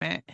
statement,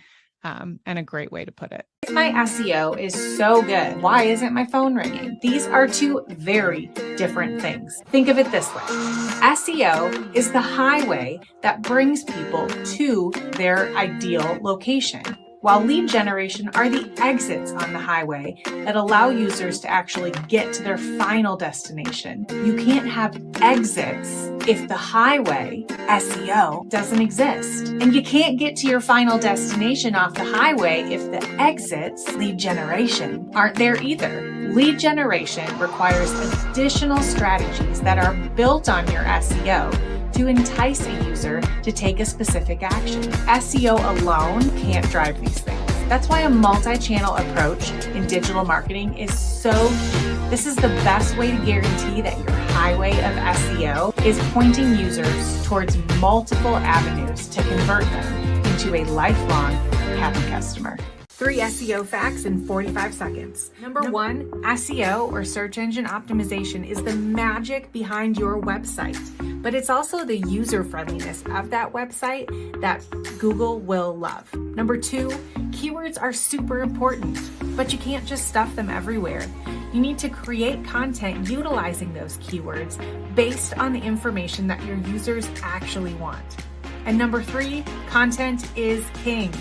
and a great way to put it. My SEO is so good. Why isn't my phone ringing? These are two very different things. Think of it this way. SEO is the highway that brings people to their ideal location, while lead generation are the exits on the highway that allow users to actually get to their final destination. You can't have exits if the highway, SEO, doesn't exist. And you can't get to your final destination off the highway if the exits, lead generation, aren't there either. Lead generation requires additional strategies that are built on your SEO to entice a user to take a specific action. SEO alone can't drive these things. That's why a multi-channel approach in digital marketing is so key. This is the best way to guarantee that your highway of SEO is pointing users towards multiple avenues to convert them into a lifelong happy customer. 3 SEO facts in 45 seconds. Number 1, SEO or search engine optimization is the magic behind your website, but it's also the user friendliness of that website that Google will love. Number 2, keywords are super important, but you can't just stuff them everywhere. You need to create content utilizing those keywords based on the information that your users actually want. And number 3, content is king.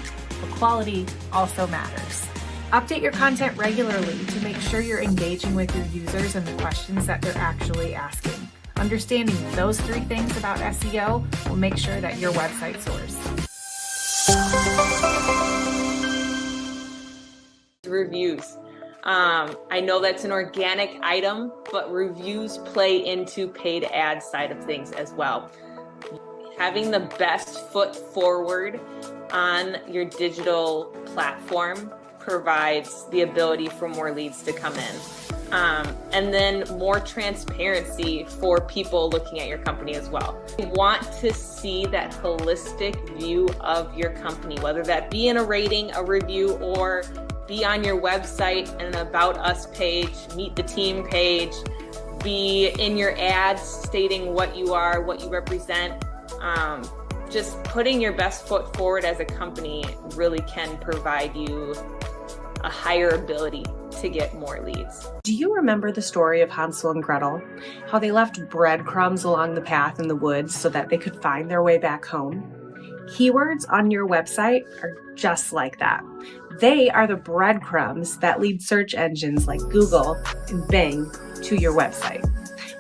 But quality also matters. Update your content regularly to make sure you're engaging with your users and the questions that they're actually asking. Understanding those 3 things about SEO will make sure that your website soars. Reviews. I know that's an organic item, but reviews play into paid ad side of things as well. Having the best foot forward on your digital platform provides the ability for more leads to come in. And then more transparency for people looking at your company as well. You want to see that holistic view of your company, whether that be in a rating, a review, or be on your website and an About Us page, Meet the Team page, be in your ads stating what you are, what you represent. Just putting your best foot forward as a company really can provide you a higher ability to get more leads. Do you remember the story of Hansel and Gretel? How they left breadcrumbs along the path in the woods so that they could find their way back home? Keywords on your website are just like that. They are the breadcrumbs that lead search engines like Google and Bing to your website.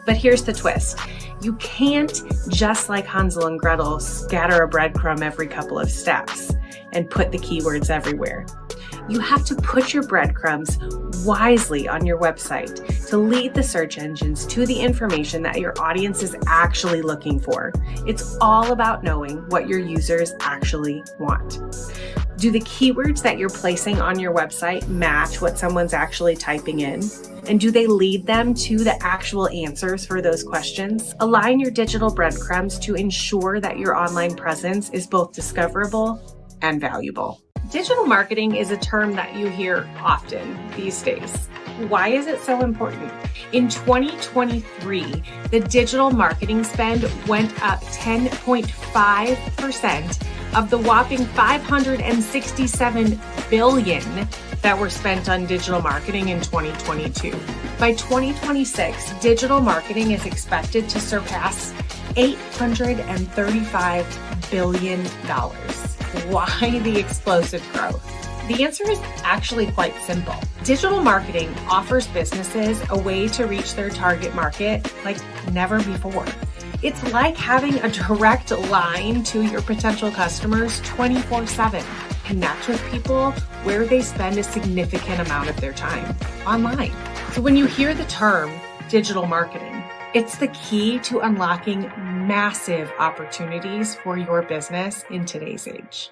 But here's the twist. You can't, just like Hansel and Gretel, scatter a breadcrumb every couple of steps and put the keywords everywhere. You have to put your breadcrumbs wisely on your website to lead the search engines to the information that your audience is actually looking for. It's all about knowing what your users actually want. Do the keywords that you're placing on your website match what someone's actually typing in? And do they lead them to the actual answers for those questions? Align your digital breadcrumbs to ensure that your online presence is both discoverable and valuable. Digital marketing is a term that you hear often these days. Why is it so important? In 2023, the digital marketing spend went up 10.5% of the whopping $567 billion that were spent on digital marketing in 2022. By 2026, digital marketing is expected to surpass $835 billion. Why the explosive growth? The answer is actually quite simple. Digital marketing offers businesses a way to reach their target market like never before. It's like having a direct line to your potential customers 24/7. Connect with people where they spend a significant amount of their time, online. So when you hear the term digital marketing, it's the key to unlocking massive opportunities for your business in today's age.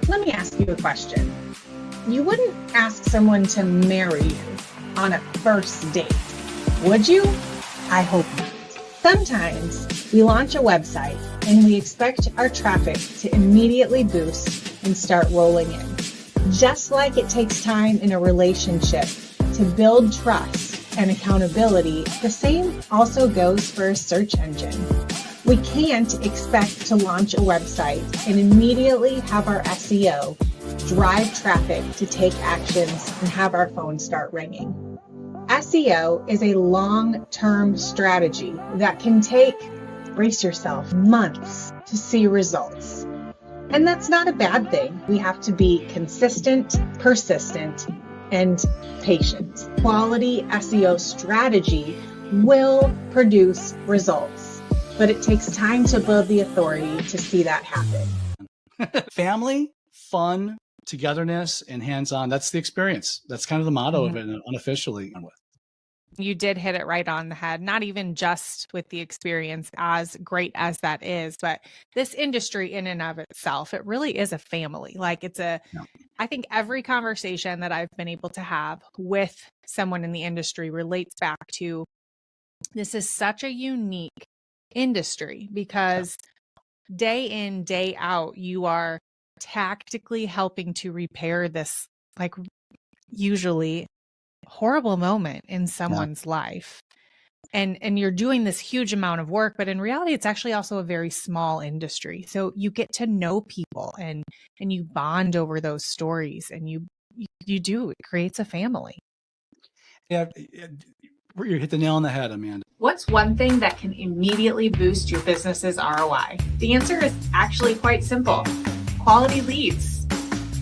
Let me ask you a question. You wouldn't ask someone to marry you on a first date, would you? I hope not. Sometimes we launch a website and we expect our traffic to immediately boost and start rolling in. Just like it takes time in a relationship to build trust and accountability, the same also goes for a search engine. We can't expect to launch a website and immediately have our SEO drive traffic to take actions and have our phone start ringing. SEO is a long-term strategy that can take, brace yourself, months to see results. And that's not a bad thing. We have to be consistent, persistent, and patient. Quality SEO strategy will produce results, but it takes time to build the authority to see that happen. Family, fun, togetherness, and hands-on. That's the experience. That's kind of the motto of it unofficially. You did hit it right on the head, not even just with the experience, as great as that is, but this industry in and of itself, it really is a family. Like I think every conversation that I've been able to have with someone in the industry relates back to this is such a unique industry because day in, day out, you are tactically helping to repair this, like, usually horrible moment in someone's life. And you're doing this huge amount of work, but in reality, it's actually also a very small industry. So you get to know people and you bond over those stories, and you do, it creates a family. Yeah, you hit the nail on the head, Amanda. What's one thing that can immediately boost your business's ROI? The answer is actually quite simple. Quality leads.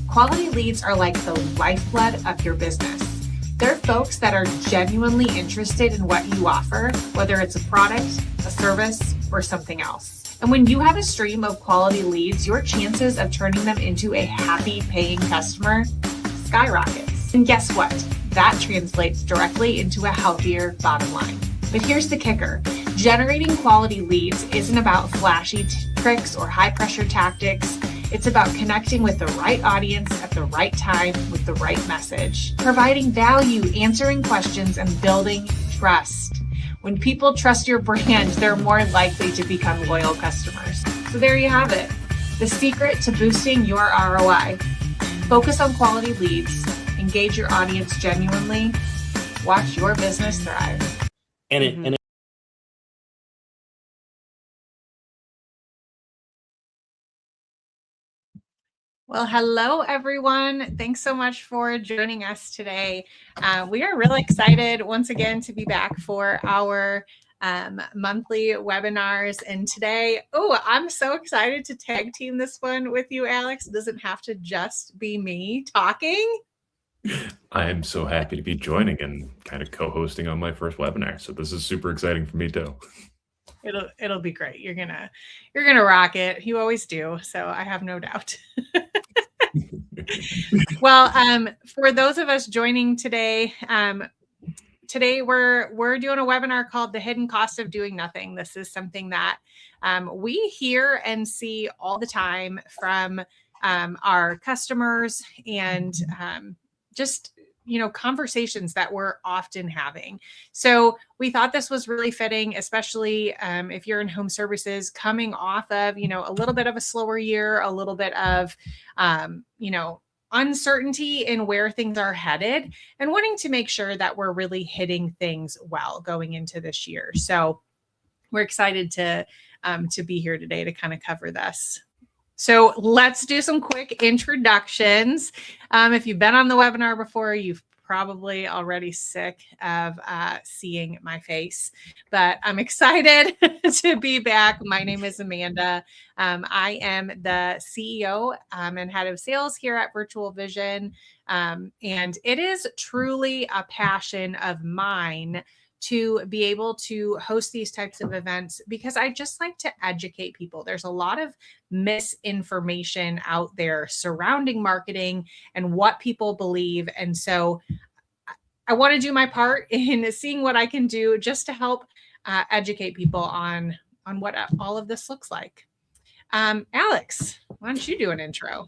Quality leads are like the lifeblood of your business. They're folks that are genuinely interested in what you offer, whether it's a product, a service, or something else. And when you have a stream of quality leads, your chances of turning them into a happy paying customer skyrockets. And guess what? That translates directly into a healthier bottom line. But here's the kicker. Generating quality leads isn't about flashy tricks or high pressure tactics. It's about connecting with the right audience at the right time with the right message, providing value, answering questions, and building trust. When people trust your brand, they're more likely to become loyal customers. So there you have it. The secret to boosting your ROI. Focus on quality leads, engage your audience genuinely, watch your business thrive. Well, hello, everyone. Thanks so much for joining us today. We are really excited once again to be back for our monthly webinars. And today, I'm so excited to tag team this one with you, Alex. It doesn't have to just be me talking. I'm so happy to be joining and kind of co-hosting on my first webinar. So this is super exciting for me too. It'll be great. You're gonna rock it. You always do. So I have no doubt. Well, for those of us joining today, today we're doing a webinar called The Hidden Cost of Doing Nothing. This is something that we hear and see all the time from our customers and just conversations that we're often having. So we thought this was really fitting, especially if you're in home services coming off of, a little bit of a slower year, a little bit of, uncertainty in where things are headed, and wanting to make sure that we're really hitting things well going into this year. So we're excited to be here today to kind of cover this. So let's do some quick introductions. If you've been on the webinar before, you've probably already sick of seeing my face, but I'm excited to be back. My name is Amanda. I am the CEO and head of sales here at Virtual Vision. And it is truly a passion of mine to be able to host these types of events because I just like to educate people. There's a lot of misinformation out there surrounding marketing and what people believe. And so I want to do my part in seeing what I can do just to help educate people on what all of this looks like. Alex, why don't you do an intro?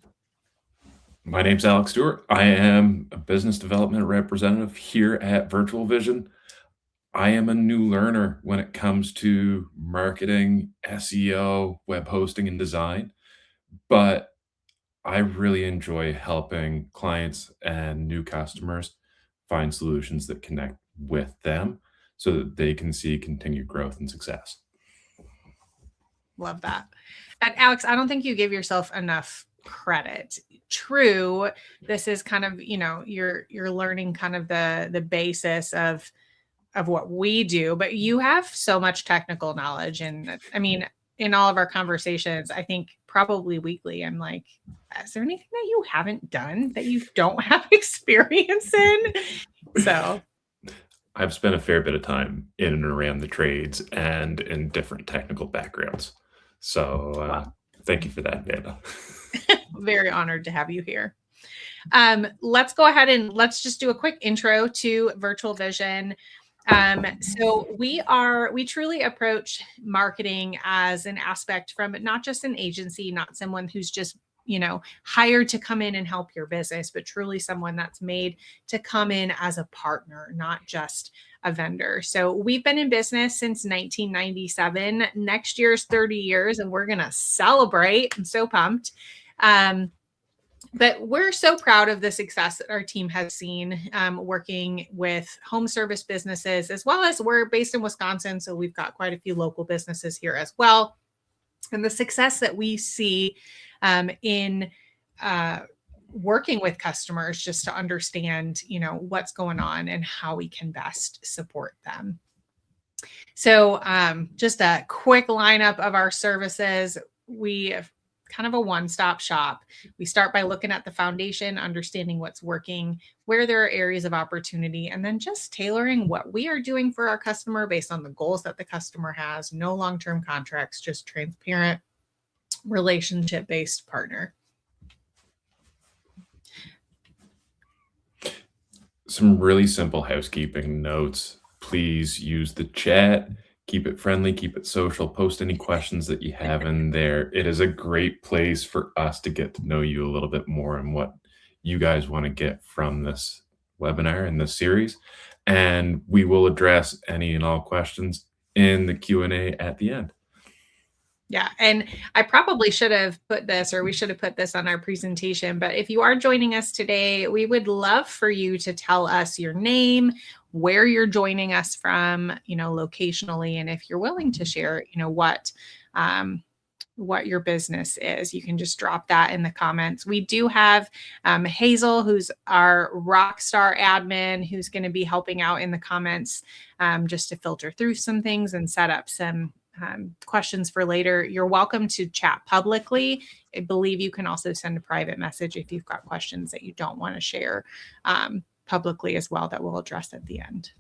My name's Alex Stewart. I am a business development representative here at Virtual Vision. I am a new learner when it comes to marketing, SEO, web hosting, and design, but I really enjoy helping clients and new customers find solutions that connect with them so that they can see continued growth and success. Love that. And Alex, I don't think you give yourself enough credit. True, this is kind of, you're learning kind of the basis of what we do, but you have so much technical knowledge. And I mean, in all of our conversations, I think probably weekly, I'm like, is there anything that you haven't done that you don't have experience in? So I've spent a fair bit of time in and around the trades and in different technical backgrounds. So thank you for that, Amanda. very honored to have you here. Let's go ahead and let's just do a quick intro to Virtual Vision. So we truly approach marketing as an aspect from not just an agency, not someone who's just, hired to come in and help your business, but truly someone that's made to come in as a partner, not just a vendor. So we've been in business since 1997. Next year's 30 years, and we're going to celebrate. I'm so pumped. But we're so proud of the success that our team has seen working with home service businesses, as well as we're based in Wisconsin. So we've got quite a few local businesses here as well. And the success that we see in working with customers just to understand, what's going on and how we can best support them. So just a quick lineup of our services. We have kind of a one-stop shop. We start by looking at the foundation, understanding what's working, where there are areas of opportunity, and then just tailoring what we are doing for our customer based on the goals that the customer has. No long-term contracts, just transparent, relationship-based partner. Some really simple housekeeping notes. Please use the chat. Keep it friendly, keep it social, post any questions that you have in there. It is a great place for us to get to know you a little bit more and what you guys want to get from this webinar and this series. And we will address any and all questions in the Q&A at the end. Yeah. And I probably should have put this, or we should have put this on our presentation, but if you are joining us today, we would love for you to tell us your name, where you're joining us from, locationally. And if you're willing to share, what your business is, you can just drop that in the comments. We do have Hazel, who's our rock star admin, who's going to be helping out in the comments just to filter through some things and set up some questions for later. You're welcome to chat publicly. I believe you can also send a private message if you've got questions that you don't want to share publicly as well, that we'll address at the end.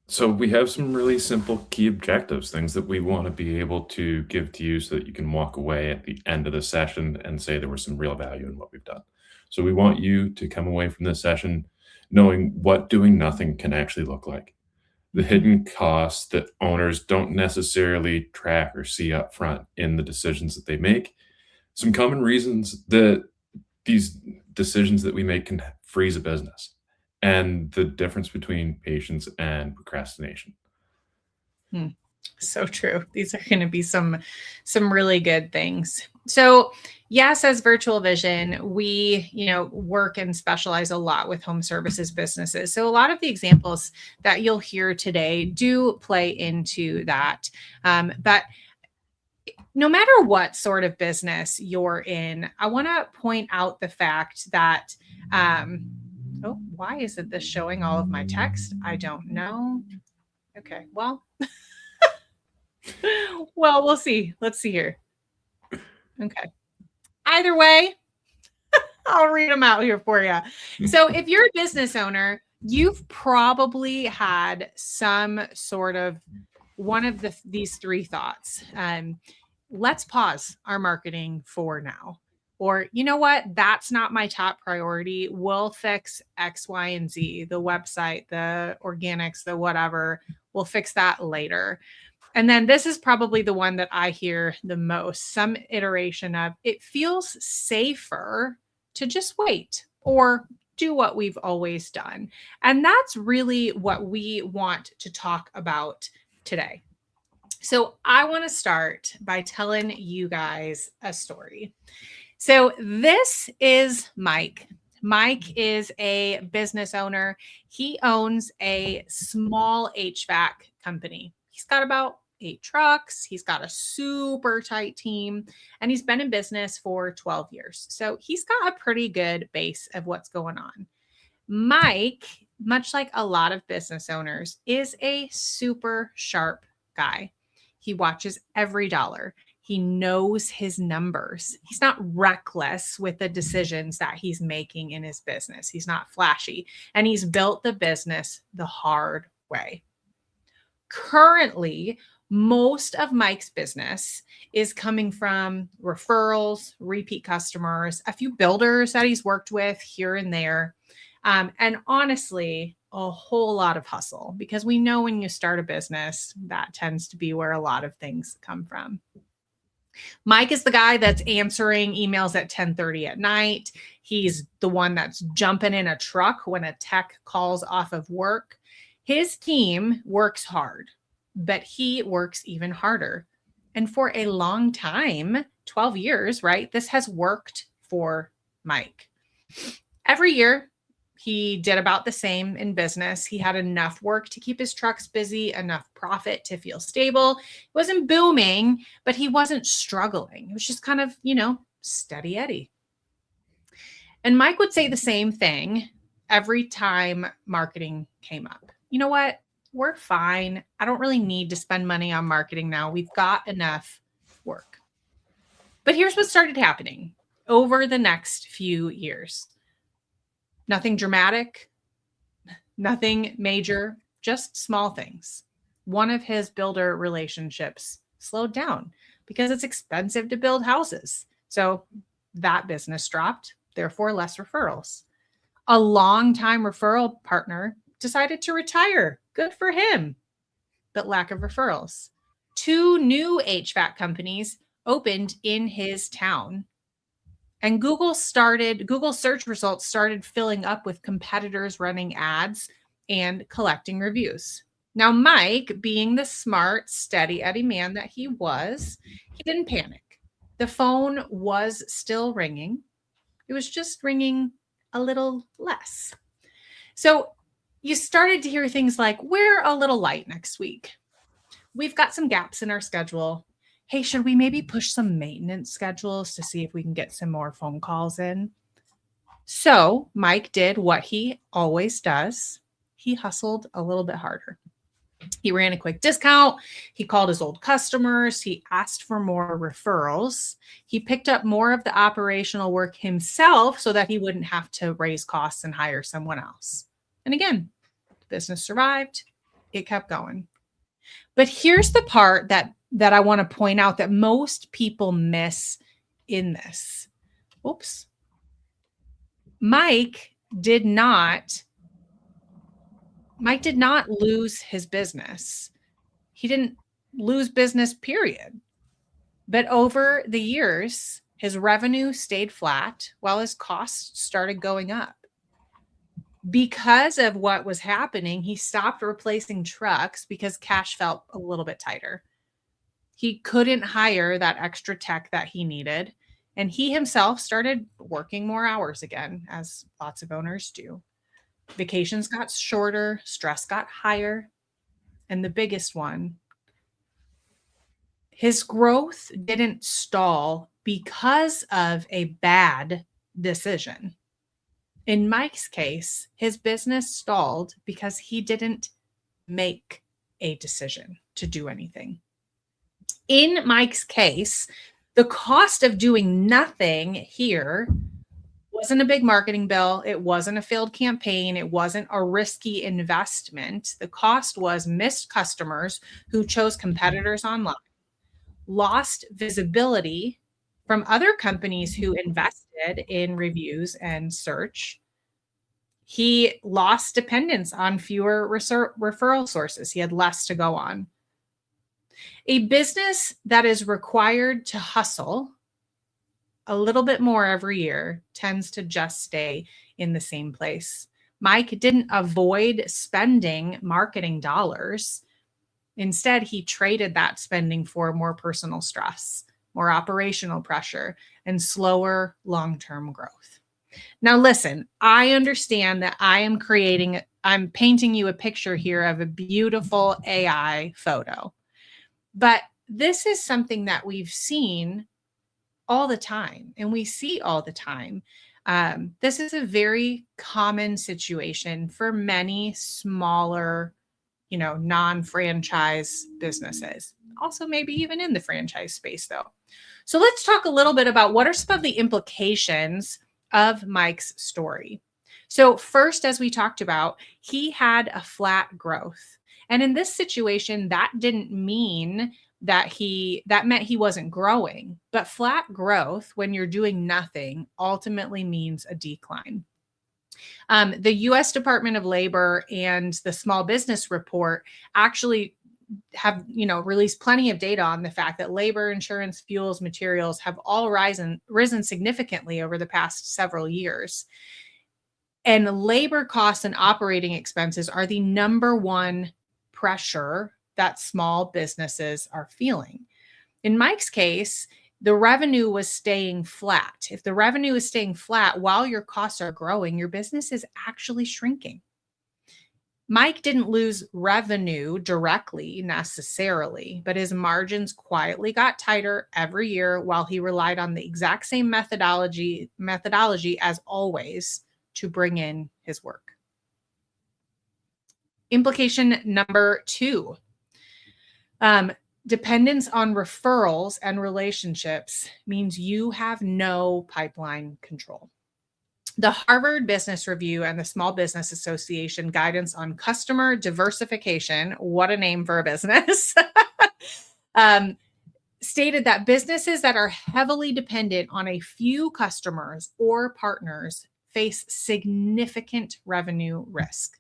So we have some really simple key objectives, things that we want to be able to give to you so that you can walk away at the end of the session and say there was some real value in what we've done. So we want you to come away from this session knowing what doing nothing can actually look like. The hidden costs that owners don't necessarily track or see up front in the decisions that they make. Some common reasons that these decisions that we make can freeze a business, and the difference between patience and procrastination. So true. These are going to be some really good things. So yes, as Virtual Vision, we, work and specialize a lot with home services businesses. So a lot of the examples that you'll hear today do play into that. But no matter what sort of business you're in, I want to point out the fact that, why isn't this showing all of my text? I don't know. Okay, well, we'll see. Let's see here. Okay. Either way, I'll read them out here for you. So if you're a business owner, you've probably had some sort of one of these three thoughts. Let's pause our marketing for now. Or, you know what? That's not my top priority. We'll fix X, Y, and Z, the website, the organics, the whatever. We'll fix that later. And then this is probably the one that I hear the most, some iteration of, it feels safer to just wait or do what we've always done. And that's really what we want to talk about today. So I want to start by telling you guys a story. So this is Mike. Mike is a business owner. He owns a small HVAC company. He's got about 8 trucks. He's got a super tight team, and he's been in business for 12 years. So he's got a pretty good base of what's going on. Mike, much like a lot of business owners, is a super sharp guy. He watches every dollar. He knows his numbers. He's not reckless with the decisions that he's making in his business. He's not flashy, and he's built the business the hard way. Currently, most of Mike's business is coming from referrals, repeat customers, a few builders that he's worked with here and there. And honestly, a whole lot of hustle, because we know when you start a business, that tends to be where a lot of things come from. Mike is the guy that's answering emails at 10:30 at night. He's the one that's jumping in a truck when a tech calls off of work. His team works hard, but he works even harder. And for a long time, 12 years, right? This has worked for Mike. Every year, he did about the same in business. He had enough work to keep his trucks busy, enough profit to feel stable. It wasn't booming, but he wasn't struggling. It was just kind of, steady Eddie. And Mike would say the same thing every time marketing came up. You know what? We're fine. I don't really need to spend money on marketing now. We've got enough work. But here's what started happening over the next few years. Nothing dramatic, nothing major, just small things. One of his builder relationships slowed down because it's expensive to build houses. So that business dropped, therefore less referrals. A longtime referral partner decided to retire. Good for him, but lack of referrals. 2 new HVAC companies opened in his town. And Google search results started filling up with competitors running ads and collecting reviews. Now, Mike, being the smart, steady Eddie man that he was, he didn't panic. The phone was still ringing. It was just ringing a little less. So you started to hear things like, we're a little light next week. We've got some gaps in our schedule. Hey, should we maybe push some maintenance schedules to see if we can get some more phone calls in? So Mike did what he always does. He hustled a little bit harder. He ran a quick discount. He called his old customers. He asked for more referrals. He picked up more of the operational work himself so that he wouldn't have to raise costs and hire someone else. And again, the business survived. It kept going. But here's the part that I want to point out that most people miss in this. Oops. Mike did not lose his business. He didn't lose business, period. But over the years, his revenue stayed flat while his costs started going up. Because of what was happening, he stopped replacing trucks because cash felt a little bit tighter. He couldn't hire that extra tech that he needed. And he himself started working more hours again, as lots of owners do. Vacations got shorter, stress got higher. And the biggest one, his growth didn't stall because of a bad decision. In Mike's case, his business stalled because he didn't make a decision to do anything. In Mike's case, the cost of doing nothing here wasn't a big marketing bill. It wasn't a failed campaign. It wasn't a risky investment. The cost was missed customers who chose competitors online, lost visibility from other companies who invested in reviews and search. He lost dependence on fewer referral sources. He had less to go on. A business that is required to hustle a little bit more every year tends to just stay in the same place. Mike didn't avoid spending marketing dollars. Instead, he traded that spending for more personal stress, more operational pressure, and slower long-term growth. Now, listen, I understand that I'm painting you a picture here of a beautiful AI photo. But this is something that we've seen all the time and we see all the time. This is a very common situation for many smaller, non-franchise businesses. Also, maybe even in the franchise space, though. So let's talk a little bit about what are some of the implications of Mike's story. So first, as we talked about, he had a flat growth. And in this situation, that didn't mean that meant he wasn't growing. But flat growth, when you're doing nothing, ultimately means a decline. The US Department of Labor and the Small Business Report actually have released plenty of data on the fact that labor, insurance, fuels, materials have all risen significantly over the past several years. And labor costs and operating expenses are the number one pressure that small businesses are feeling. In Mike's case, the revenue was staying flat. If the revenue is staying flat while your costs are growing, your business is actually shrinking. Mike didn't lose revenue directly necessarily, but his margins quietly got tighter every year while he relied on the exact same methodology as always to bring in his work. Implication number 2. Dependence on referrals and relationships means you have no pipeline control. The Harvard Business Review and the Small Business Association guidance on customer diversification, what a name for a business, stated that businesses that are heavily dependent on a few customers or partners face significant revenue risk.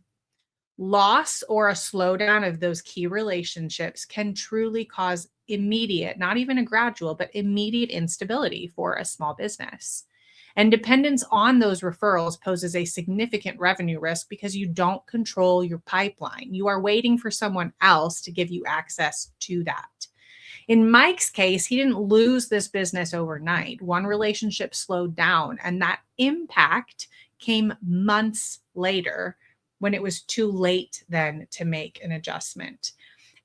Loss or a slowdown of those key relationships can truly cause immediate, not even a gradual, but immediate instability for a small business. And dependence on those referrals poses a significant revenue risk because you don't control your pipeline. You are waiting for someone else to give you access to that. In Mike's case, he didn't lose this business overnight. One relationship slowed down, and that impact came months later when it was too late then to make an adjustment.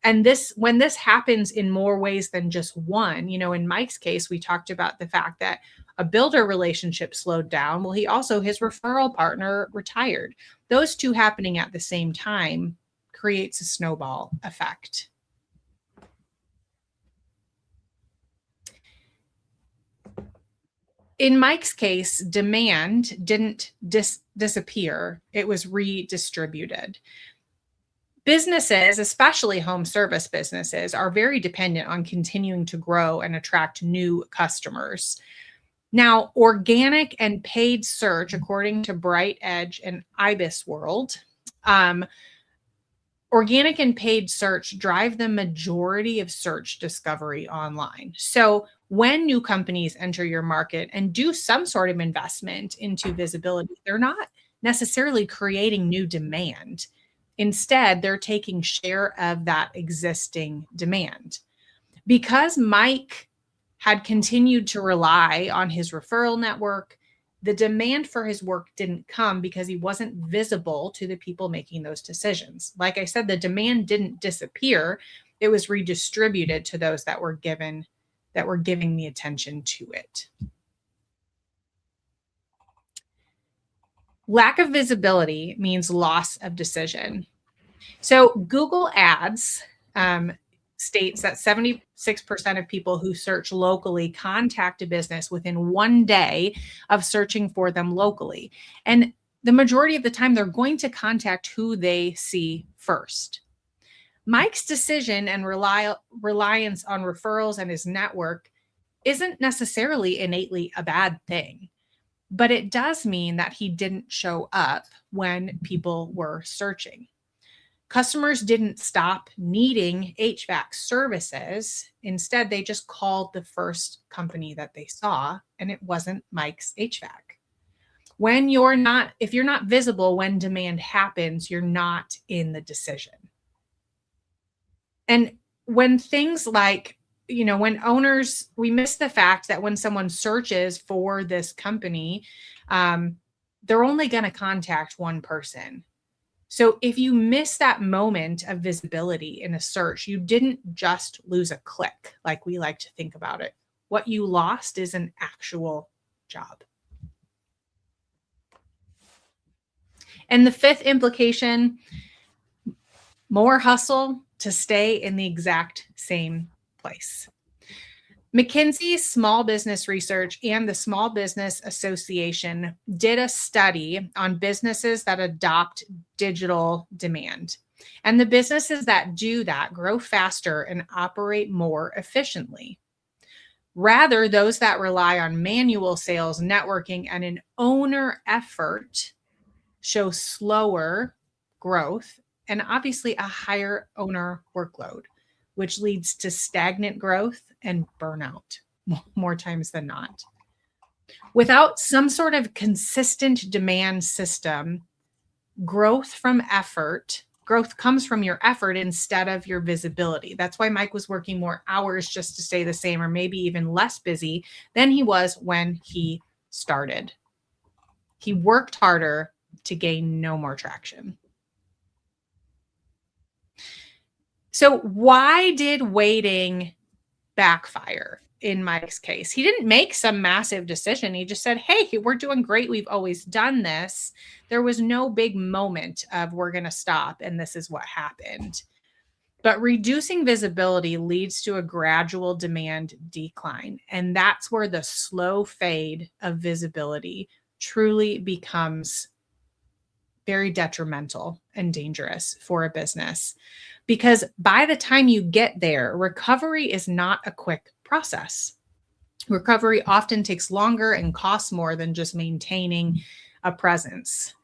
And when this happens in more ways than just one, in Mike's case, we talked about the fact that a builder relationship slowed down. Well, his referral partner retired. Those two happening at the same time creates a snowball effect. In Mike's case, demand didn't disappear. It was redistributed. Businesses, especially home service businesses, are very dependent on continuing to grow and attract new customers. Now, organic and paid search, according to Bright Edge and IBIS World, organic and paid search drive the majority of search discovery online. So when new companies enter your market and do some sort of investment into visibility, they're not necessarily creating new demand. Instead, they're taking share of that existing demand. Because Mike had continued to rely on his referral network, the demand for his work didn't come because he wasn't visible to the people making those decisions. Like I said, the demand didn't disappear. It was redistributed to those that were giving the attention to it. Lack of visibility means loss of decision. So Google Ads states that 76% of people who search locally contact a business within 1 day of searching for them locally. And the majority of the time, they're going to contact who they see first. Mike's decision and reliance on referrals and his network isn't necessarily innately a bad thing, but it does mean that he didn't show up when people were searching. Customers didn't stop needing HVAC services. Instead, they just called the first company that they saw, and it wasn't Mike's HVAC. If you're not visible when demand happens, you're not in the decision. And when things like, when owners, we miss the fact that when someone searches for this company, they're only going to contact one person. So if you miss that moment of visibility in a search, you didn't just lose a click like we like to think about it. What you lost is an actual job. And the fifth implication, more hustle to stay in the exact same place. McKinsey's Small Business Research and the Small Business Association did a study on businesses that adopt digital demand. And the businesses that do that grow faster and operate more efficiently. Rather, those that rely on manual sales, networking, and an owner effort show slower growth and obviously a higher owner workload, which leads to stagnant growth and burnout more times than not. Without some sort of consistent demand system, growth comes from your effort instead of your visibility. That's why Mike was working more hours just to stay the same, or maybe even less busy than he was when he started. He worked harder to gain no more traction. So why did waiting backfire in Mike's case? He didn't make some massive decision. He just said, hey, we're doing great. We've always done this. There was no big moment of we're going to stop and this is what happened. But reducing visibility leads to a gradual demand decline. And that's where the slow fade of visibility truly becomes very detrimental and dangerous for a business. Because by the time you get there, recovery is not a quick process. Recovery often takes longer and costs more than just maintaining a presence.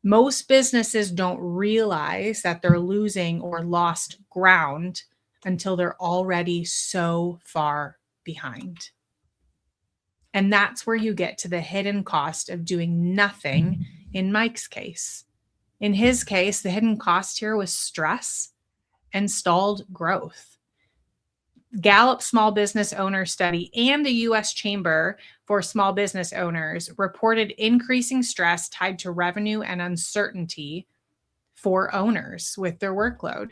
Most businesses don't realize that they're losing or lost ground until they're already so far behind. And that's where you get to the hidden cost of doing nothing in Mike's case. In his case, the hidden cost here was stress and stalled growth. Gallup Small Business Owner Study and the U.S. Chamber for Small Business Owners reported increasing stress tied to revenue and uncertainty for owners with their workload.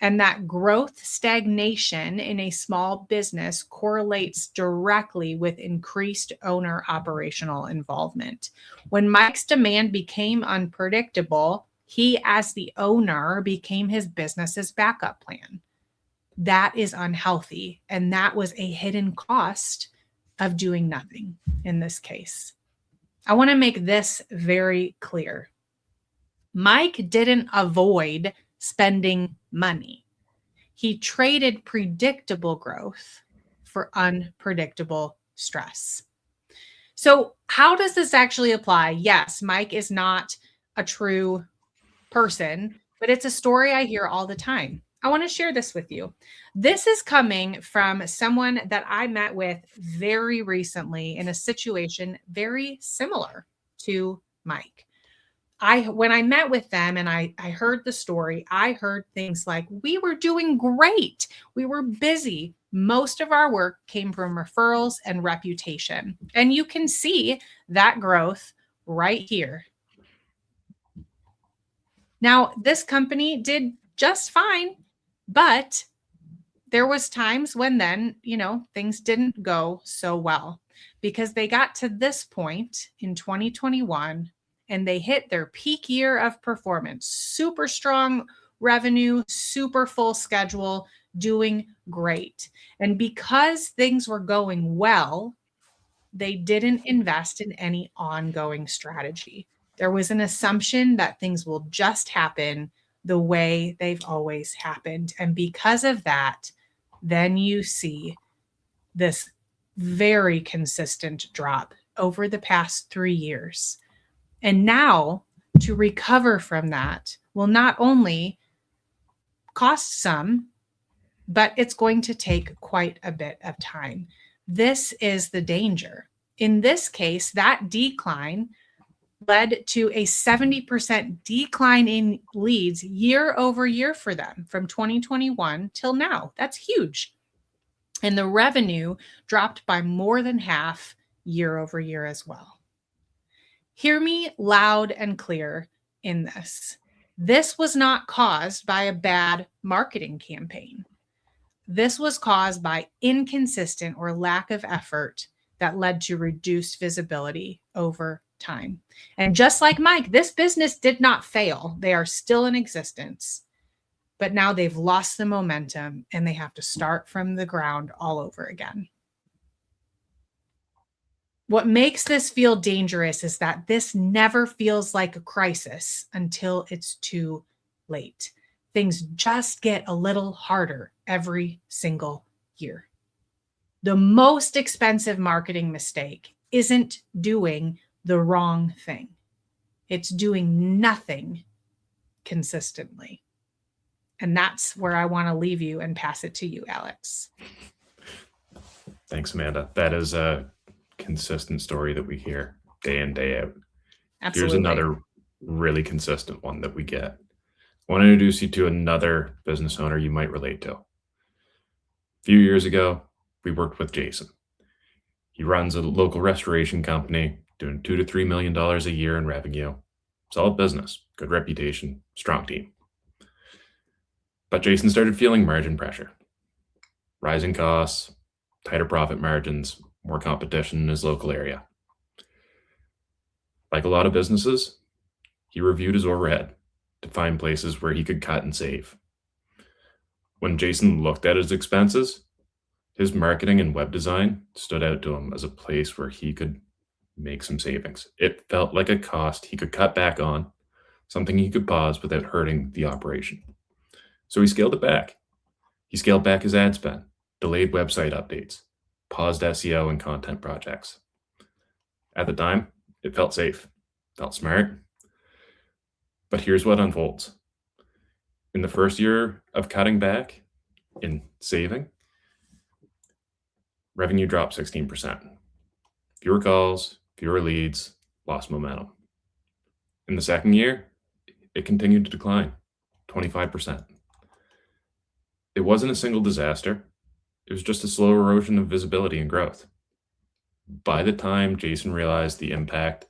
And that growth stagnation in a small business correlates directly with increased owner operational involvement. When Mike's demand became unpredictable, he, as the owner, became his business's backup plan. That is unhealthy. And that was a hidden cost of doing nothing in this case. I want to make this very clear. Mike didn't avoid spending money. He traded predictable growth for unpredictable stress. So how does this actually apply? Yes, Mike is not a true person, but it's a story I hear all the time. I want to share this with you. This is coming from someone that I met with very recently in a situation very similar to Mike. When I met with them and I heard the story, I heard things like, we were doing great. We were busy. Most of our work came from referrals and reputation. And you can see that growth right here. Now, this company did just fine, but there was times when then, things didn't go so well because they got to this point in 2021 and they hit their peak year of performance, super strong revenue, super full schedule, doing great. And because things were going well, they didn't invest in any ongoing strategy. There was an assumption that things will just happen the way they've always happened. And because of that, then you see this very consistent drop over the past 3 years. And now to recover from that will not only cost some, but it's going to take quite a bit of time. This is the danger. In this case, that decline led to a 70% decline in leads year over year for them from 2021 till now. That's huge. And the revenue dropped by more than half year over year as well. Hear me loud and clear in this. This was not caused by a bad marketing campaign. This was caused by inconsistent or lack of effort that led to reduced visibility over time. And just like Mike, this business did not fail. They are still in existence, but now they've lost the momentum and they have to start from the ground all over again. What makes this feel dangerous is that this never feels like a crisis until it's too late. Things just get a little harder every single year. The most expensive marketing mistake isn't doing the wrong thing. It's doing nothing consistently. And that's where I want to leave you and pass it to you, Alex. Thanks, Amanda. That is a consistent story that we hear day in, day out. Absolutely. Here's another really consistent one that we get. I want to introduce you to another business owner you might relate to. A few years ago, we worked with Jason. He runs a local restoration company, doing $2 to $3 million a year in revenue. Solid business, good reputation, strong team. But Jason started feeling margin pressure. Rising costs, tighter profit margins, more competition in his local area. Like a lot of businesses, he reviewed his overhead to find places where he could cut and save. When Jason looked at his expenses, his marketing and web design stood out to him as a place where he could make some savings. It felt like a cost he could cut back on, something he could pause without hurting the operation. So he scaled it back. He scaled back his ad spend, delayed website updates, paused SEO and content projects. At the time, it felt safe, felt smart. But here's what unfolds. In the first year of cutting back in saving, revenue dropped 16%. Fewer calls, fewer leads, lost momentum. In the second year, it continued to decline, 25%. It wasn't a single disaster. It was just a slow erosion of visibility and growth. By the time Jason realized the impact,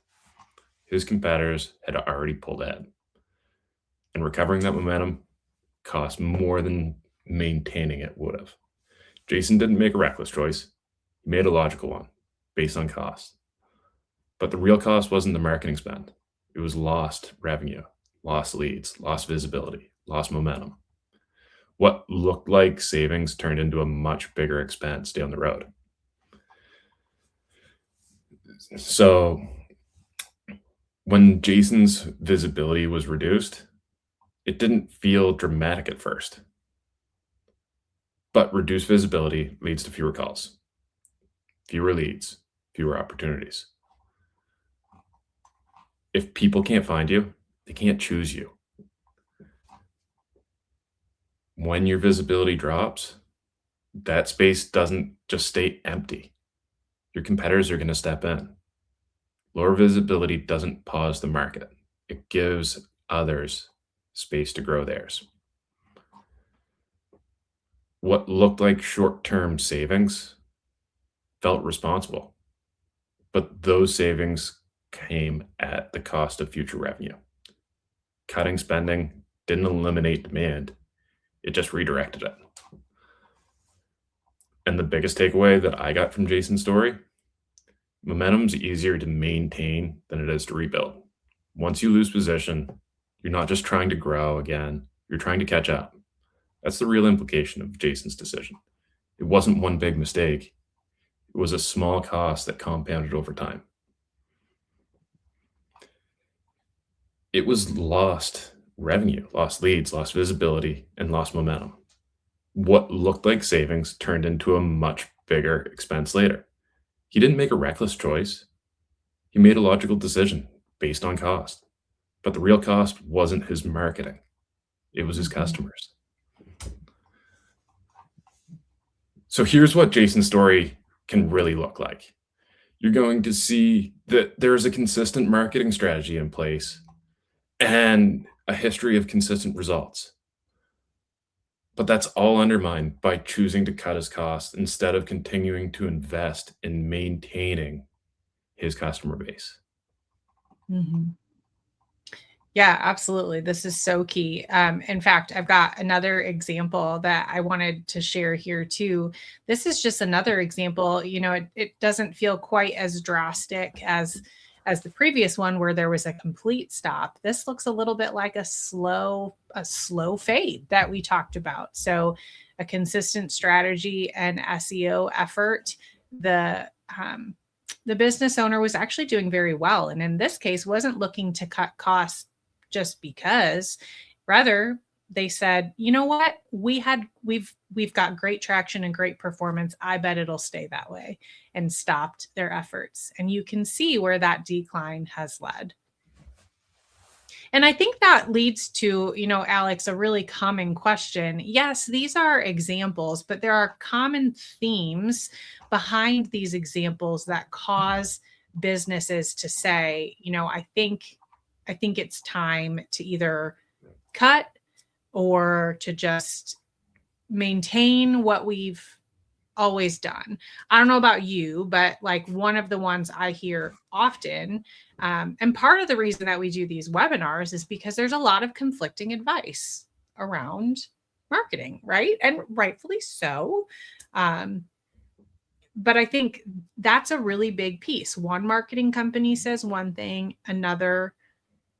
his competitors had already pulled ahead. And recovering that momentum cost more than maintaining it would have. Jason didn't make a reckless choice. He made a logical one based on cost. But the real cost wasn't the marketing spend. It was lost revenue, lost leads, lost visibility, lost momentum. What looked like savings turned into a much bigger expense down the road. So when Jason's visibility was reduced, it didn't feel dramatic at first. But reduced visibility leads to fewer calls, fewer leads, fewer opportunities. If people can't find you, they can't choose you. When your visibility drops, that space doesn't just stay empty. Your competitors are going to step in. Lower visibility doesn't pause the market. It gives others space to grow theirs. What looked like short-term savings felt responsible, but those savings came at the cost of future revenue. Cutting spending didn't eliminate demand, it just redirected it. And the biggest takeaway that I got from Jason's story, momentum's easier to maintain than it is to rebuild. Once you lose position, you're not just trying to grow again, you're trying to catch up. That's the real implication of Jason's decision. It wasn't one big mistake. It was a small cost that compounded over time. It was lost revenue, lost leads, lost visibility, and lost momentum. What looked like savings turned into a much bigger expense later. He didn't make a reckless choice. He made a logical decision based on cost. But the real cost wasn't his marketing. It was his customers. So here's what Jason's story can really look like. You're going to see that there's a consistent marketing strategy in place and a history of consistent results. But that's all undermined by choosing to cut his costs instead of continuing to invest in maintaining his customer base. Mm-hmm. Yeah, absolutely. This is so key. In fact, I've got another example that I wanted to share here too. This is just another example. It doesn't feel quite as drastic as the previous one where there was a complete stop. This looks a little bit like a slow fade that we talked about. So, a consistent strategy and SEO effort. The the business owner was actually doing very well, and in this case, wasn't looking to cut costs just because. Rather, they said, you know what, we've got great traction and great performance. I bet it'll stay that way, and stopped their efforts. And you can see where that decline has led. And I think that leads to, Alex, a really common question. Yes, these are examples, but there are common themes behind these examples that cause businesses to say, I think it's time to either cut or to just maintain what we've always done. I don't know about you, but like one of the ones I hear often, and part of the reason that we do these webinars is because there's a lot of conflicting advice around marketing, right? And rightfully so. But I think that's a really big piece. One marketing company says one thing, another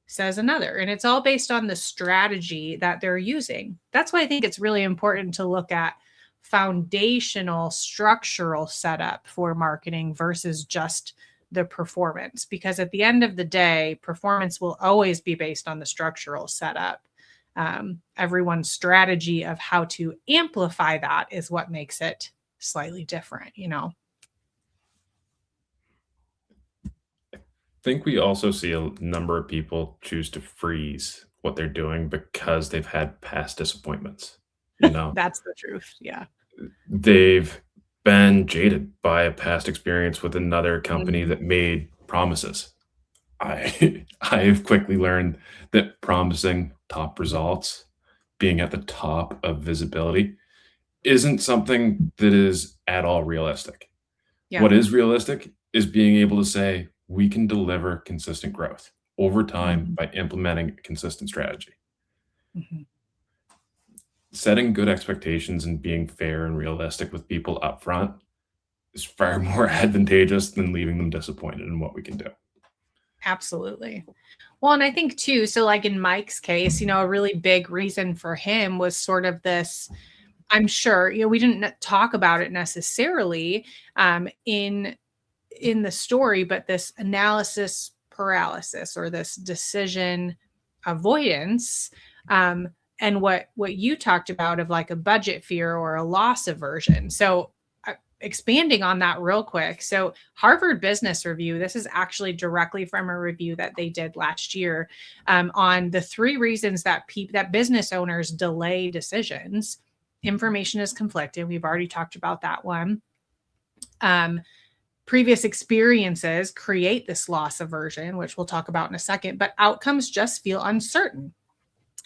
says another, and it's all based on the strategy that they're using. That's why I think it's really important to look at foundational structural setup for marketing versus just the performance, because at the end of the day, performance will always be based on the structural setup. Everyone's strategy of how to amplify that is what makes it slightly different. I think we also see a number of people choose to freeze what they're doing because they've had past disappointments. That's the truth. Yeah. They've been jaded by a past experience with another company Mhm. that made promises. I I've quickly learned that promising top results, being at the top of visibility, isn't something that is at all realistic. Yeah. What is realistic is being able to say, we can deliver consistent growth over time Mhm. by implementing a consistent strategy. Mhm. Setting good expectations and being fair and realistic with people up front is far more advantageous than leaving them disappointed in what we can do. Absolutely. Well, and I think too, so like in Mike's case, a really big reason for him was sort of this. I'm sure, we didn't talk about it necessarily in the story, but this analysis paralysis or this decision avoidance, um, and what you talked about of like a budget fear or a loss aversion. So expanding on that real quick. So Harvard Business Review, this is actually directly from a review that they did last year, on the 3 reasons that that business owners delay decisions. Information is conflicted. We've already talked about that one. Previous experiences create this loss aversion, which we'll talk about in a second, but outcomes just feel uncertain.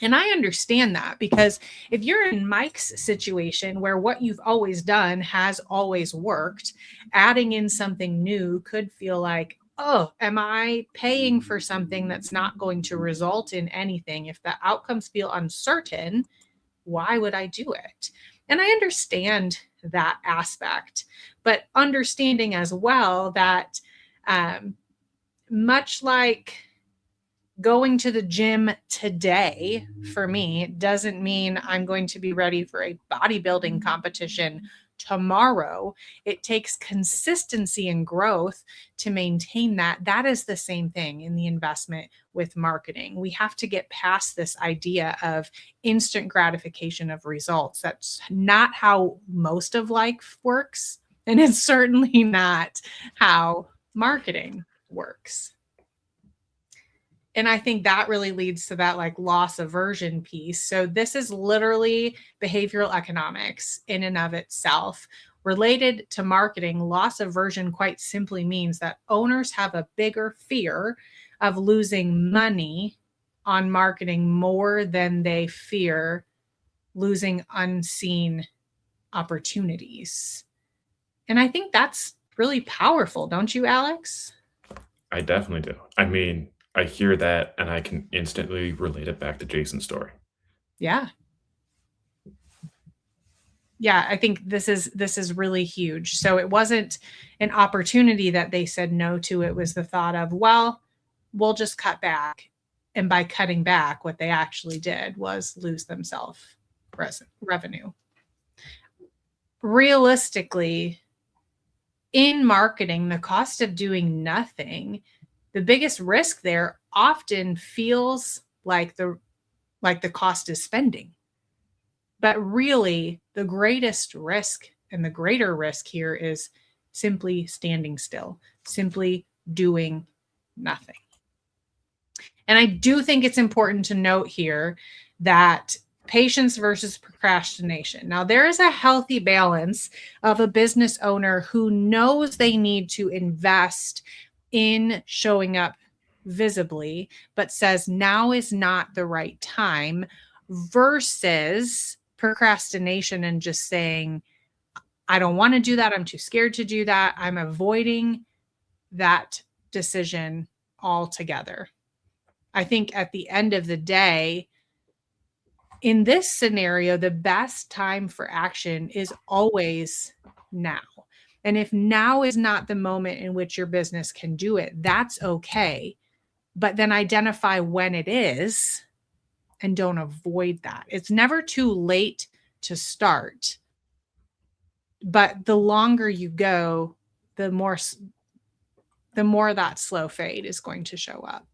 And I understand that, because if you're in Mike's situation where what you've always done has always worked, adding in something new could feel like, oh, am I paying for something that's not going to result in anything? If the outcomes feel uncertain, why would I do it? And I understand that aspect, but understanding as well that, much like going to the gym today for me doesn't mean I'm going to be ready for a bodybuilding competition tomorrow. It takes consistency and growth to maintain that. That is the same thing in the investment with marketing. We have to get past this idea of instant gratification of results. That's not how most of life works. And it's certainly not how marketing works. And I think that really leads to that like loss aversion piece. So this is literally behavioral economics in and of itself. Related to marketing, loss aversion quite simply means that owners have a bigger fear of losing money on marketing more than they fear losing unseen opportunities. And I think that's really powerful, don't you, Alex? I definitely do. I mean, I hear that and I can instantly relate it back to Jason's story. Yeah. Yeah, I think this is really huge. So it wasn't an opportunity that they said no to. It was the thought of, well, we'll just cut back. And by cutting back, what they actually did was lose themselves revenue. Realistically, in marketing, the cost of doing nothing, the biggest risk there often feels like the cost is spending. But really, the greatest risk and the greater risk here is simply standing still, simply doing nothing. And I do think it's important to note here that patience versus procrastination. Now, there is a healthy balance of a business owner who knows they need to invest in showing up visibly, but says now is not the right time, versus procrastination and just saying, I don't want to do that. I'm too scared to do that. I'm avoiding that decision altogether. I think at the end of the day, in this scenario, the best time for action is always now. And if now is not the moment in which your business can do it, that's okay. But then identify when it is and don't avoid that. It's never too late to start. But the longer you go, the more that slow fade is going to show up.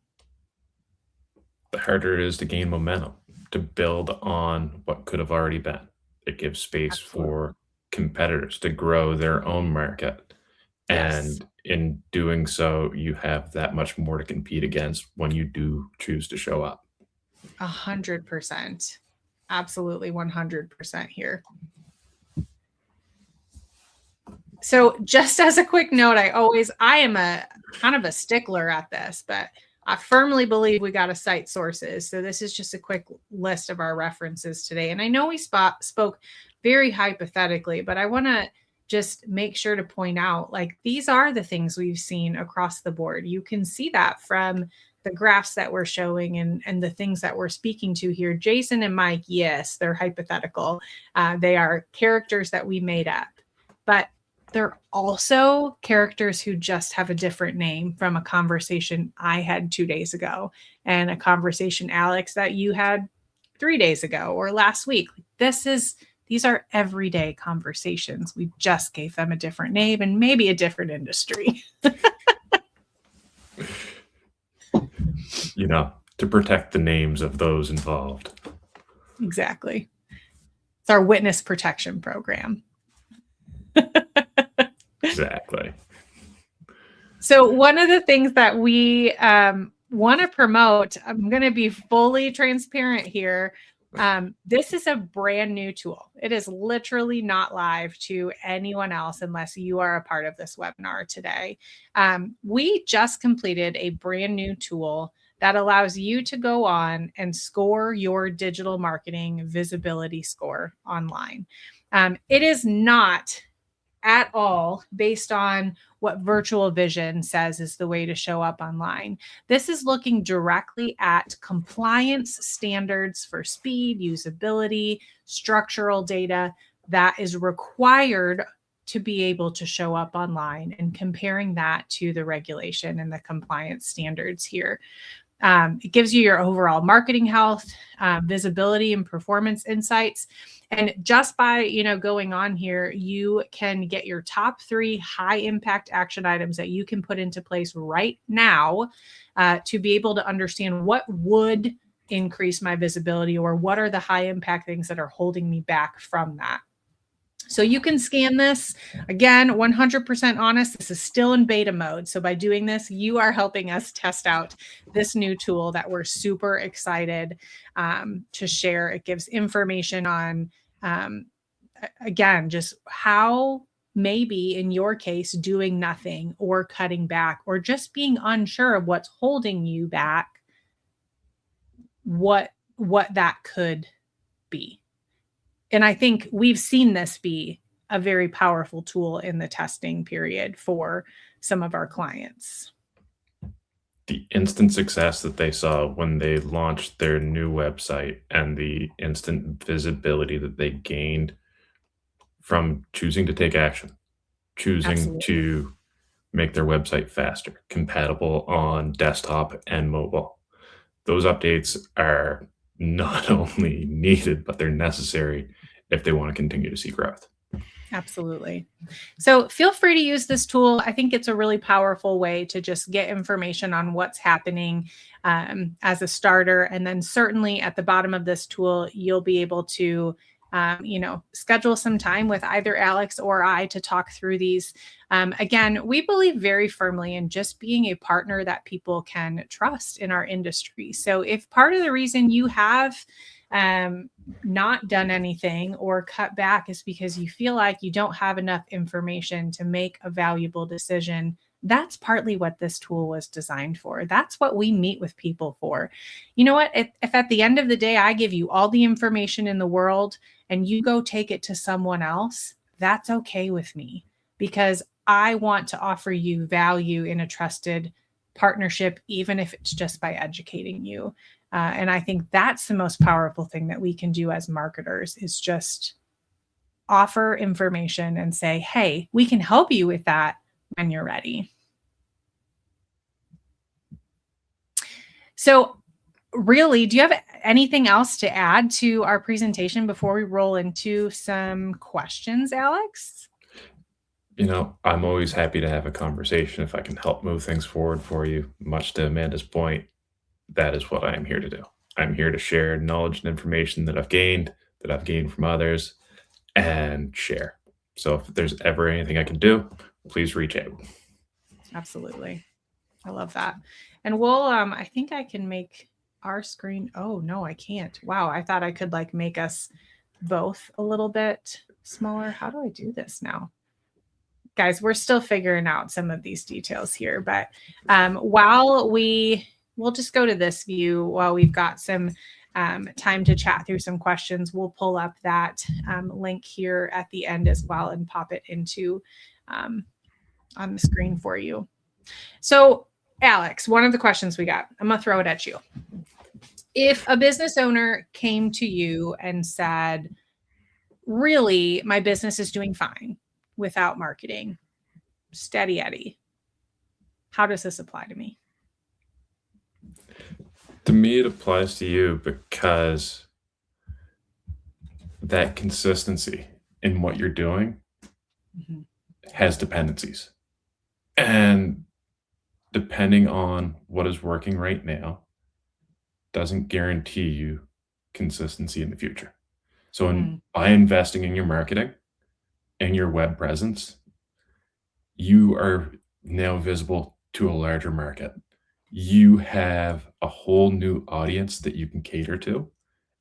The harder it is to gain momentum, to build on what could have already been. It gives space for competitors to grow their own market. Yes. And in doing so, you have that much more to compete against when you do choose to show up. 100%. Absolutely 100% here. So just as a quick note, I am a kind of a stickler at this, but I firmly believe we got to cite sources. So this is just a quick list of our references today. And I know we spoke very hypothetically, but I want to just make sure to point out, like, these are the things we've seen across the board. You can see that from the graphs that we're showing and the things that we're speaking to here. Jason and Mike, yes, they're hypothetical. They are characters that we made up, but they're also characters who just have a different name from a conversation I had 2 days ago and a conversation, Alex, that you had 3 days ago or last week. These are everyday conversations. We just gave them a different name and maybe a different industry. To protect the names of those involved. Exactly. It's our witness protection program. Exactly. So one of the things that we want to promote, I'm going to be fully transparent here. This is a brand new tool. It is literally not live to anyone else unless you are a part of this webinar today. We just completed a brand new tool that allows you to go on and score your digital marketing visibility score online. It is not at all based on what Virtual Vision says is the way to show up online. This is looking directly at compliance standards for speed, usability, structural data that is required to be able to show up online and comparing that to the regulation and the compliance standards here. It gives you your overall marketing health, visibility, and performance insights. And just by, going on here, you can get your top 3 high impact action items that you can put into place right now to be able to understand what would increase my visibility or what are the high impact things that are holding me back from that. So you can scan this. Again, 100% honest, this is still in beta mode. So by doing this, you are helping us test out this new tool that we're super excited to share. It gives information on, again, just how maybe in your case, doing nothing or cutting back or just being unsure of what's holding you back, what that could be. And I think we've seen this be a very powerful tool in the testing period for some of our clients. the instant success that they saw when they launched their new website and the instant visibility that they gained from choosing to take action, choosing Absolutely. to make their website faster, compatible on desktop and mobile. Those updates are not only needed, but they're necessary if they want to continue to see growth. Absolutely. So feel free to use this tool. I think it's a really powerful way to just get information on what's happening as a starter. And then certainly at the bottom of this tool, you'll be able to schedule some time with either Alex or I to talk through these. Again, we believe very firmly in just being a partner that people can trust in our industry. So if part of the reason you have not done anything or cut back is because you feel like you don't have enough information to make a valuable decision, that's partly what this tool was designed for. That's what we meet with people for. You know what? If at the end of the day, I give you all the information in the world and you go take it to someone else, that's okay with me, because I want to offer you value in a trusted partnership, even if it's just by educating you. And I think that's the most powerful thing that we can do as marketers, is just offer information and say, hey, we can help you with that when you're ready. So really, do you have anything else to add to our presentation before we roll into some questions, Alex? I'm always happy to have a conversation if I can help move things forward for you. Much to Amanda's point, that is what I am here to do. I'm here to share knowledge and information that I've gained from others, and share. So if there's ever anything I can do, please reach out. Absolutely. I love that. And we'll, I think I can make our screen. Oh, no, I can't. Wow. I thought I could make us both a little bit smaller. How do I do this now? Guys, we're still figuring out some of these details here, but while we'll just go to this view while we've got some time to chat through some questions. We'll pull up that link here at the end as well and pop it into on the screen for you. So Alex, one of the questions we got, I'm going to throw it at you. If a business owner came to you and said, really, my business is doing fine without marketing, steady Eddie, how does this apply to me? To me, it applies to you because that consistency in what you're doing has dependencies. And depending on what is working right now doesn't guarantee you consistency in the future. So by investing in your marketing and your web presence, you are now visible to a larger market. You have a whole new audience that you can cater to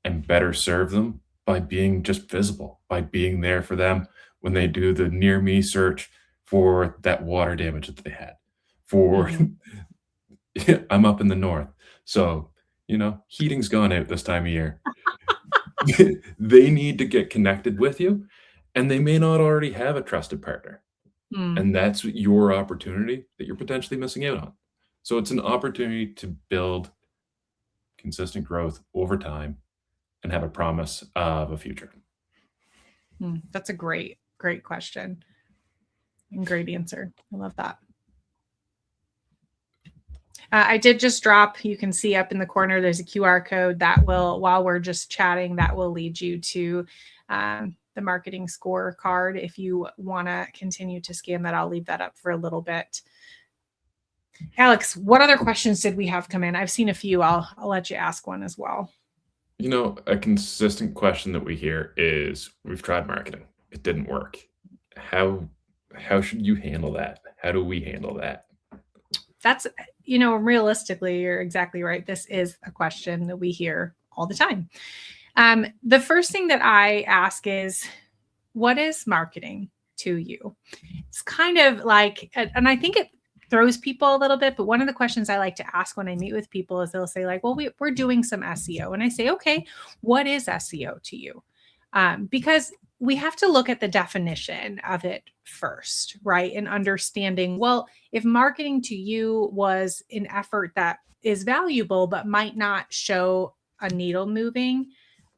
and better serve them by being just visible, by being there for them when they do the near me search for that water damage that they had. I'm up in the north, so heating's gone out this time of year. They need to get connected with you, and they may not already have a trusted partner. And that's your opportunity that you're potentially missing out on. So it's an opportunity to build consistent growth over time and have a promise of a future. That's a great question and great answer. I love that. I did just drop, you can see up in the corner, there's a QR code that will, while we're just chatting, that will lead you to the marketing scorecard. If you want to continue to scan that, I'll leave that up for a little bit. Alex, what other questions did we have come in? I've seen a few. I'll let you ask one as well. A consistent question that we hear is, we've tried marketing, it didn't work. How should you handle that? How do we handle that? That's, realistically, you're exactly right. This is a question that we hear all the time. The first thing that I ask is, what is marketing to you? It's kind of like, and I think it throws people a little bit, but one of the questions I like to ask when I meet with people is they'll say well, we're doing some SEO. And I say, okay, what is SEO to you? because we have to look at the definition of it first, right? And understanding, well, if marketing to you was an effort that is valuable but might not show a needle moving,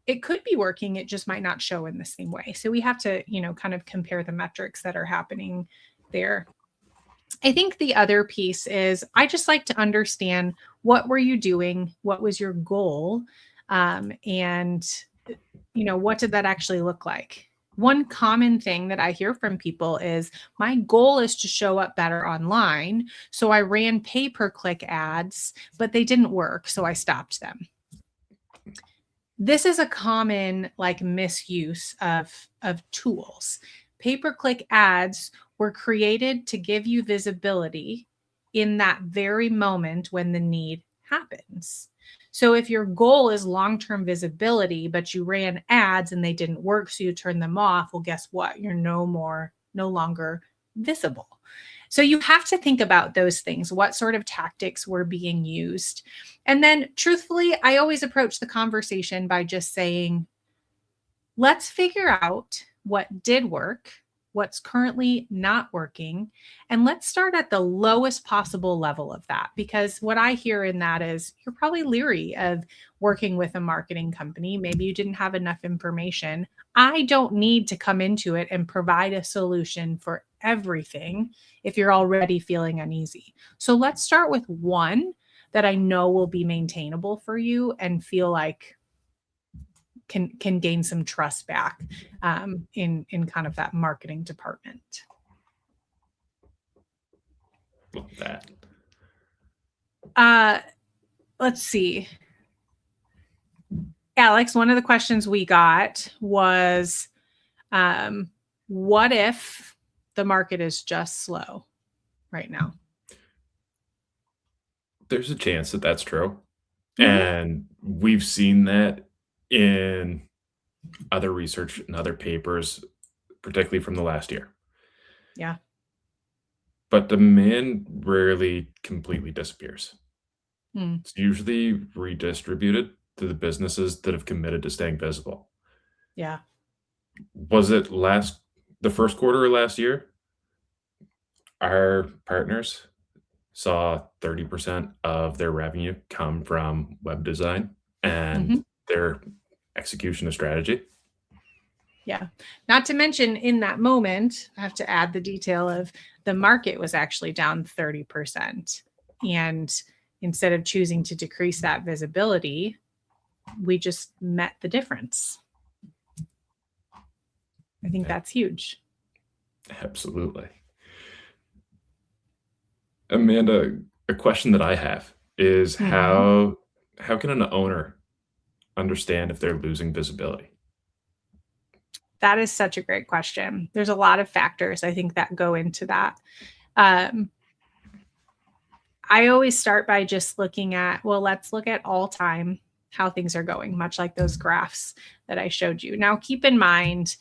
it could be working, it just might not show in the same way. So we have to, kind of compare the metrics that are happening there. I think the other piece is I just like to understand, what were you doing? What was your goal? And what did that actually look like? One common thing that I hear from people is, my goal is to show up better online. So I ran pay-per-click ads, but they didn't work. So I stopped them. This is a common misuse of tools. Pay-per-click ads were created to give you visibility in that very moment when the need happens. So if your goal is long-term visibility, but you ran ads and they didn't work, so you turned them off, well, guess what? You're no longer visible. So you have to think about those things. What sort of tactics were being used? And then truthfully, I always approach the conversation by just saying, let's figure out what did work, what's currently not working, and let's start at the lowest possible level of that. Because what I hear in that is, you're probably leery of working with a marketing company. Maybe you didn't have enough information. I don't need to come into it and provide a solution for everything if you're already feeling uneasy. So let's start with one that I know will be maintainable for you and feel like can gain some trust back in kind of that marketing department. Love that. Let's see. Alex, one of the questions we got was, what if the market is just slow right now? There's a chance that that's true. Mhm. And we've seen that in other research and other papers, particularly from the last year. Yeah. But demand rarely completely disappears. Hmm. It's usually redistributed to the businesses that have committed to staying visible. Yeah. Was it the first quarter of last year? Our partners saw 30% of their revenue come from web design and Mhm. their execution of strategy. Yeah. Not to mention, in that moment, I have to add the detail of the market was actually down 30%. And instead of choosing to decrease that visibility, we just met the difference. I think that's huge. Absolutely. Amanda, a question that I have is, Mhm. how can an owner understand if they're losing visibility? That is such a great question. There's a lot of factors, I think, that go into that. I always start by just looking at, well, let's look at all time, how things are going, much like those graphs that I showed you. Now, keep in mind,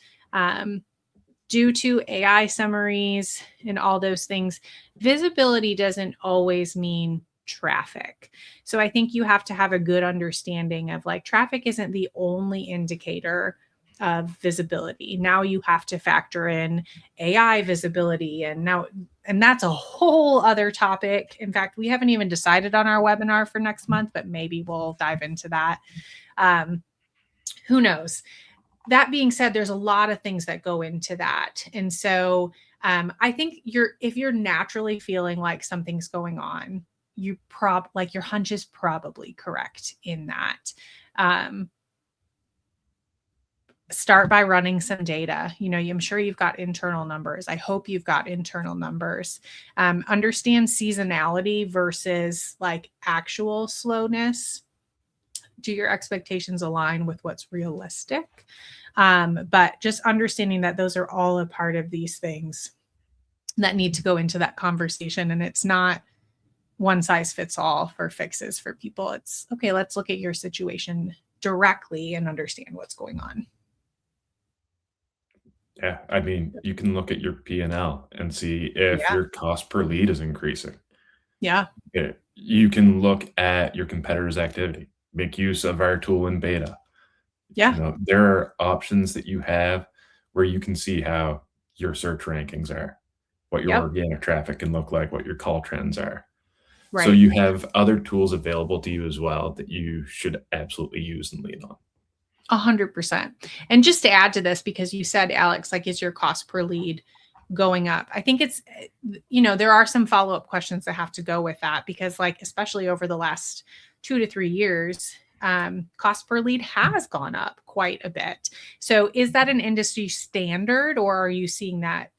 due to AI summaries and all those things, visibility doesn't always mean traffic. So I think you have to have a good understanding of, traffic isn't the only indicator of visibility. Now you have to factor in AI visibility, and that's a whole other topic. In fact, we haven't even decided on our webinar for next month, but maybe we'll dive into that. Who knows? That being said, there's a lot of things that go into that. And so I think if you're naturally feeling like something's going on, your hunch is probably correct in that. Start by running some data. I'm sure you've got internal numbers. I hope you've got internal numbers. Understand seasonality versus actual slowness. Do your expectations align with what's realistic? But just understanding that those are all a part of these things that need to go into that conversation. And it's not one size fits all for fixes for people. It's okay, let's look at your situation directly and understand what's going on. Yeah, I mean, you can look at your P&L and see if Yeah. your cost per lead is increasing. Yeah. You can look at your competitors' activity, make use of our tool in beta. Yeah. You know, there are options that you have where you can see how your search rankings are, what your Yep. organic traffic can look like, what your call trends are. So Right. you have other tools available to you as well that you should absolutely use and lean on. 100%. And just to add to this, because you said, Alex, like, is your cost per lead going up? I think it's, there are some follow-up questions that have to go with that, because like, especially over the last 2 to 3 years, cost per lead has gone up quite a bit. So is that an industry standard, or are you seeing that,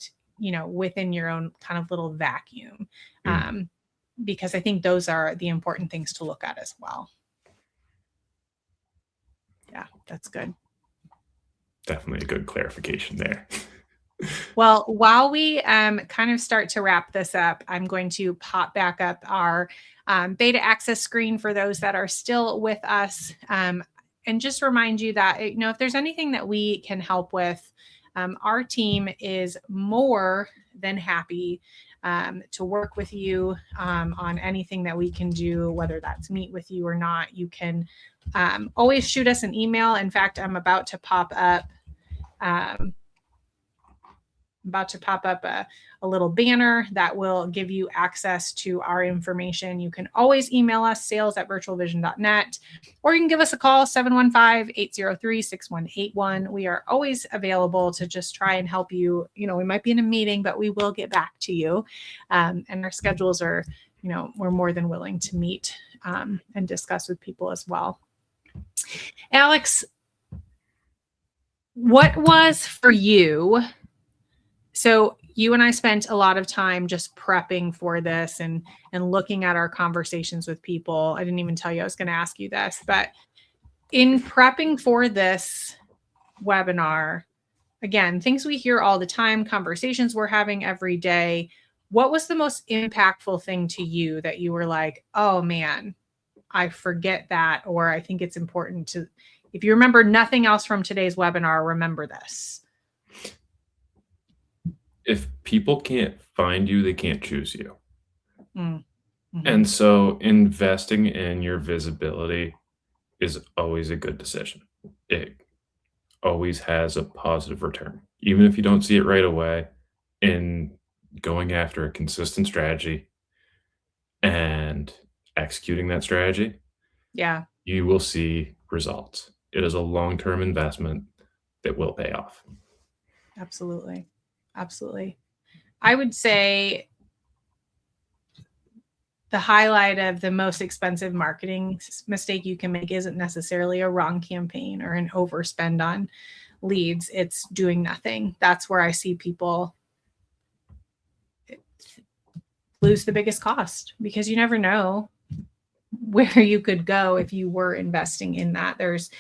within your own kind of little vacuum? Because I think those are the important things to look at as well. Yeah, that's good. Definitely a good clarification there. Well, while we kind of start to wrap this up, I'm going to pop back up our beta access screen for those that are still with us, and just remind you that, if there's anything that we can help with, our team is more than happy to work with you on anything that we can do, whether that's meet with you or not. You can always shoot us an email. In fact, I'm about to pop up a little banner that will give you access to our information. You can always email us, sales@virtualvision.net, or you can give us a call, 715-803-6181. We are always available to just try and help you. We might be in a meeting, but we will get back to you. And our schedules are, we're more than willing to meet and discuss with people as well. Alex, what was for you? So you and I spent a lot of time just prepping for this and looking at our conversations with people. I didn't even tell you I was going to ask you this, but in prepping for this webinar, again, things we hear all the time, conversations we're having every day. What was the most impactful thing to you that you were like, oh man, I forget that, or I think it's important to, if you remember nothing else from today's webinar, remember this. If people can't find you, they can't choose you. Mm-hmm. And so investing in your visibility is always a good decision. It always has a positive return, even if you don't see it right away. In going after a consistent strategy and executing that strategy, yeah, you will see results. It is a long-term investment that will pay off. Absolutely. Absolutely. I would say the highlight of the most expensive marketing mistake you can make isn't necessarily a wrong campaign or an overspend on leads. It's doing nothing. That's where I see people lose the biggest cost, because you never know where you could go if you were investing in that. There's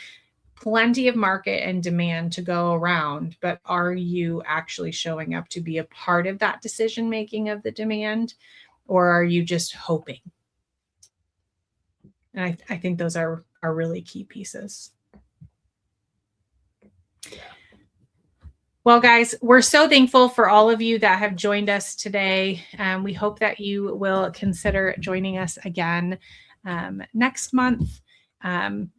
plenty of market and demand to go around, but are you actually showing up to be a part of that decision making of the demand, or are you just hoping? And I think those are really key pieces. Well, guys, we're so thankful for all of you that have joined us today. We hope that you will consider joining us again next month.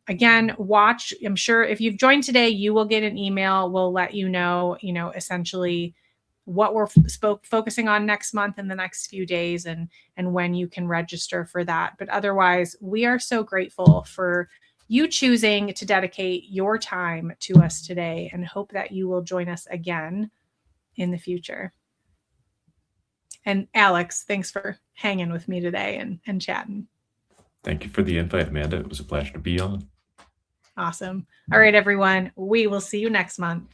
Again, watch. I'm sure if you've joined today, you will get an email. We'll let you know, essentially what we're focusing on next month and the next few days, and when you can register for that. But otherwise, we are so grateful for you choosing to dedicate your time to us today, and hope that you will join us again in the future. And Alex, thanks for hanging with me today and chatting. Thank you for the invite, Amanda. It was a pleasure to be on. Awesome. All right, everyone. We will see you next month.